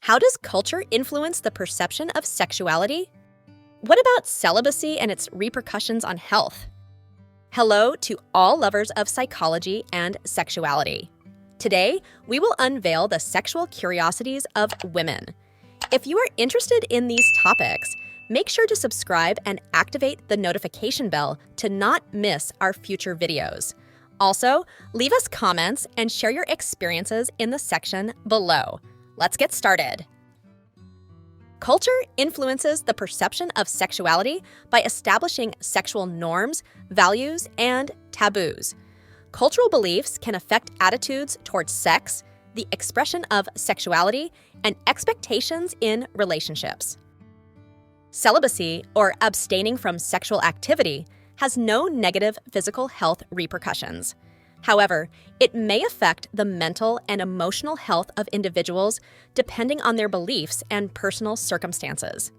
How does culture influence the perception of sexuality? What about celibacy and its repercussions on health? Hello to all lovers of psychology and sexuality. Today, we will unveil the sexual curiosities of women. If you are interested in these topics, make sure to subscribe and activate the notification bell to not miss our future videos. Also, leave us comments and share your experiences in the section below. Let's get started. Culture influences the perception of sexuality by establishing sexual norms, values, and taboos. Cultural beliefs can affect attitudes towards sex, the expression of sexuality, and expectations in relationships. Celibacy, or abstaining from sexual activity, has no negative physical health repercussions. However, it may affect the mental and emotional health of individuals depending on their beliefs and personal circumstances.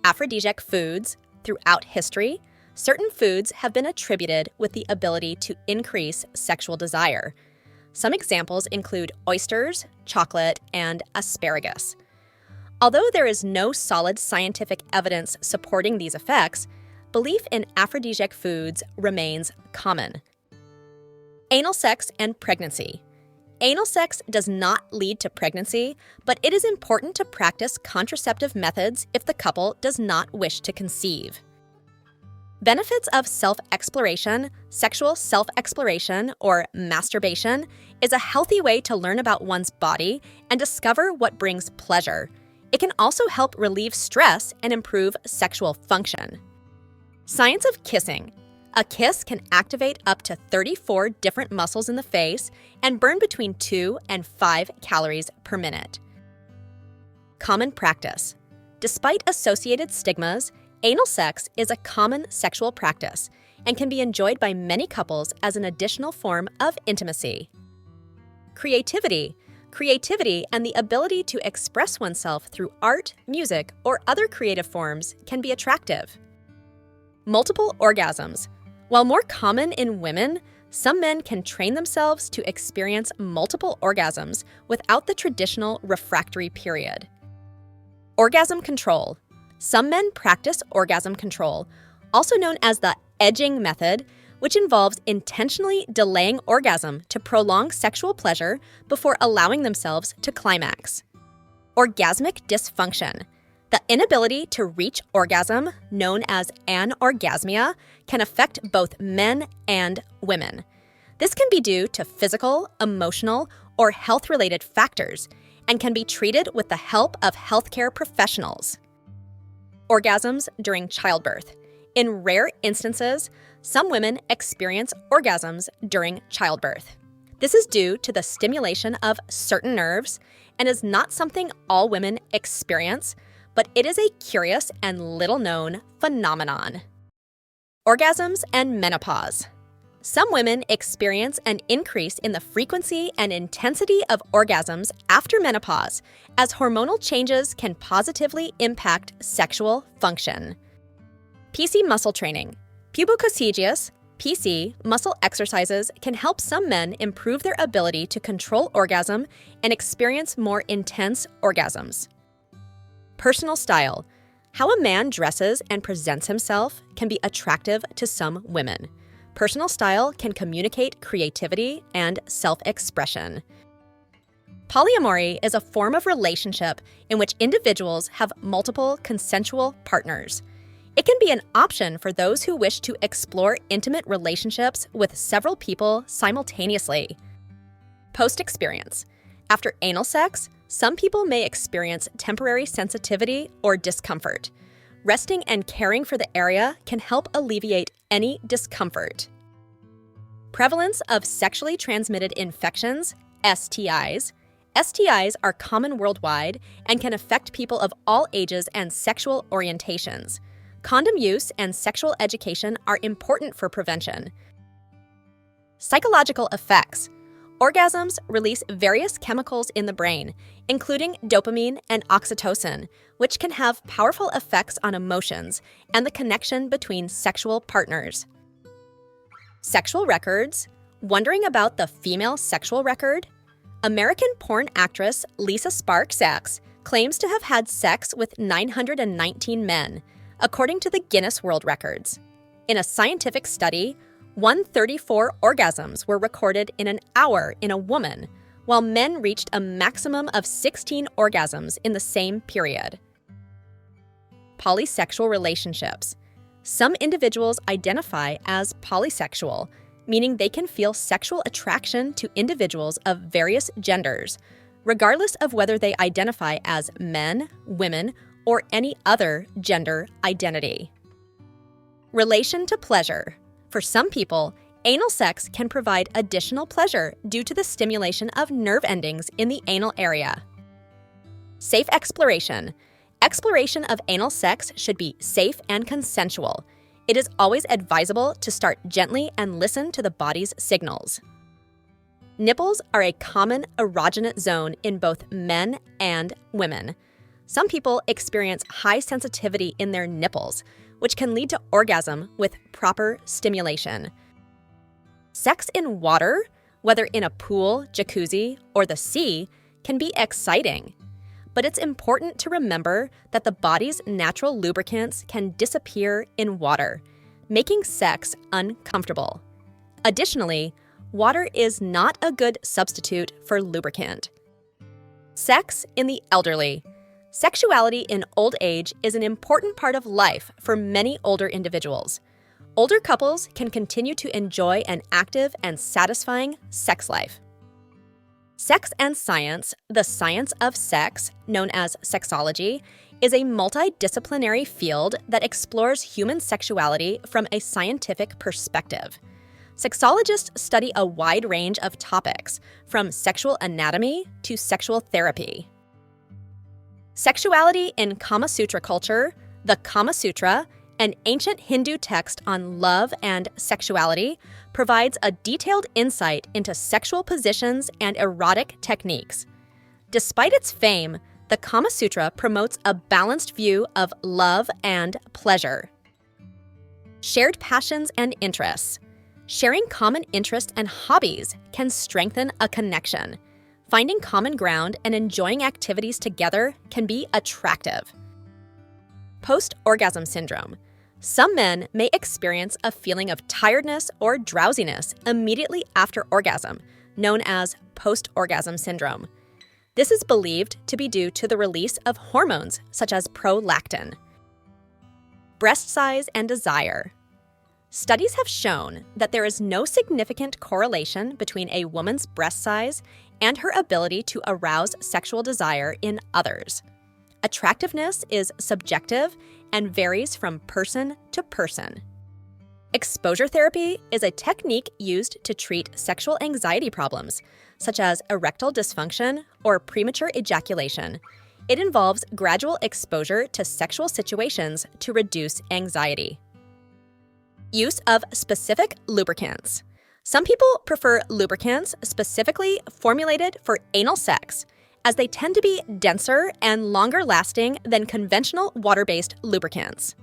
Aphrodisiac foods. Throughout history, certain foods have been attributed with the ability to increase sexual desire. Some examples include oysters, chocolate, and asparagus. Although there is no solid scientific evidence supporting these effects, belief in aphrodisiac foods remains common. Anal sex and pregnancy. Anal sex does not lead to pregnancy, but it is important to practice contraceptive methods if the couple does not wish to conceive. Benefits of self-exploration. Sexual self-exploration, or masturbation, is a healthy way to learn about one's body and discover what brings pleasure. It can also help relieve stress and improve sexual function. Science of kissing. A kiss can activate up to 34 different muscles in the face and burn between 2 and 5 calories per minute. Common practice. Despite associated stigmas, anal sex is a common sexual practice and can be enjoyed by many couples as an additional form of intimacy. Creativity. Creativity and the ability to express oneself through art, music, or other creative forms can be attractive. Multiple orgasms. While more common in women, some men can train themselves to experience multiple orgasms without the traditional refractory period. Orgasm control. Some men practice orgasm control, also known as the edging method, which involves intentionally delaying orgasm to prolong sexual pleasure before allowing themselves to climax. Orgasmic dysfunction. The inability to reach orgasm, known as anorgasmia, can affect both men and women. This can be due to physical, emotional, or health-related factors and can be treated with the help of healthcare professionals. Orgasms during childbirth. In rare instances, some women experience orgasms during childbirth. This is due to the stimulation of certain nerves and is not something all women experience, but it is a curious and little-known phenomenon. Orgasms and menopause. Some women experience an increase in the frequency and intensity of orgasms after menopause, as hormonal changes can positively impact sexual function. PC muscle training. Pubococcygeus, PC, muscle exercises can help some men improve their ability to control orgasm and experience more intense orgasms. Personal style. How a man dresses and presents himself can be attractive to some women. Personal style can communicate creativity and self-expression. Polyamory is a form of relationship in which individuals have multiple consensual partners. It can be an option for those who wish to explore intimate relationships with several people simultaneously. Post-experience. After anal sex, some people may experience temporary sensitivity or discomfort. Resting and caring for the area can help alleviate any discomfort. Prevalence of sexually transmitted infections, STIs. STIs are common worldwide and can affect people of all ages and sexual orientations. Condom use and sexual education are important for prevention. Psychological effects. Orgasms release various chemicals in the brain, including dopamine and oxytocin, which can have powerful effects on emotions and the connection between sexual partners. Sexual records. Wondering about the female sexual record? American porn actress Lisa Sparks claims to have had sex with 919 men, according to the Guinness World Records. In a scientific study, 134 orgasms were recorded in an hour in a woman, while men reached a maximum of 16 orgasms in the same period. Polysexual relationships. Some individuals identify as polysexual, meaning they can feel sexual attraction to individuals of various genders, regardless of whether they identify as men, women, or any other gender identity. Relation to pleasure. For some people, anal sex can provide additional pleasure due to the stimulation of nerve endings in the anal area. Safe exploration. Exploration of anal sex should be safe and consensual. It is always advisable to start gently and listen to the body's signals. Nipples are a common erogenous zone in both men and women. Some people experience high sensitivity in their nipples, which can lead to orgasm with proper stimulation. Sex in water, whether in a pool, jacuzzi, or the sea, can be exciting. But it's important to remember that the body's natural lubricants can disappear in water, making sex uncomfortable. Additionally, water is not a good substitute for lubricant. Sex in the elderly. Sexuality in old age is an important part of life for many older individuals. Older couples can continue to enjoy an active and satisfying sex life. Sex and science, the science of sex, known as sexology, is a multidisciplinary field that explores human sexuality from a scientific perspective. Sexologists study a wide range of topics, from sexual anatomy to sexual therapy. Sexuality in Kama Sutra culture, the Kama Sutra, an ancient Hindu text on love and sexuality, provides a detailed insight into sexual positions and erotic techniques. Despite its fame, the Kama Sutra promotes a balanced view of love and pleasure. Shared passions and interests. Sharing common interests and hobbies can strengthen a connection. Finding common ground and enjoying activities together can be attractive. Post-orgasm syndrome. Some men may experience a feeling of tiredness or drowsiness immediately after orgasm, known as post-orgasm syndrome. This is believed to be due to the release of hormones such as prolactin. Breast size and desire. Studies have shown that there is no significant correlation between a woman's breast size and her ability to arouse sexual desire in others. Attractiveness is subjective and varies from person to person. Exposure therapy is a technique used to treat sexual anxiety problems, such as erectile dysfunction or premature ejaculation. It involves gradual exposure to sexual situations to reduce anxiety. Use of specific lubricants. Some people prefer lubricants specifically formulated for anal sex, as they tend to be denser and longer lasting than conventional water-based lubricants.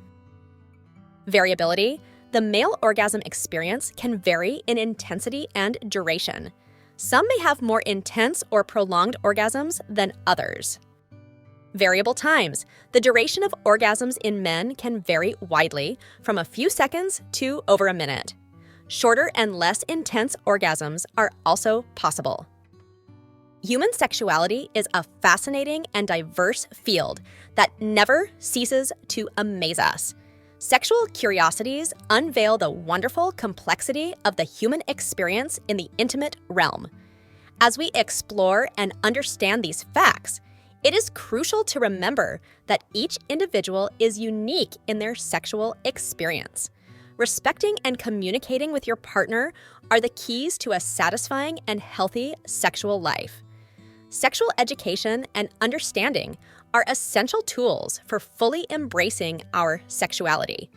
Variability. The male orgasm experience can vary in intensity and duration. Some may have more intense or prolonged orgasms than others. Variable times. The duration of orgasms in men can vary widely, from a few seconds to over a minute. Shorter and less intense orgasms are also possible. Human sexuality is a fascinating and diverse field that never ceases to amaze us. Sexual curiosities unveil the wonderful complexity of the human experience in the intimate realm. As we explore and understand these facts, it is crucial to remember that each individual is unique in their sexual experience. Respecting and communicating with your partner are the keys to a satisfying and healthy sexual life. Sexual education and understanding are essential tools for fully embracing our sexuality.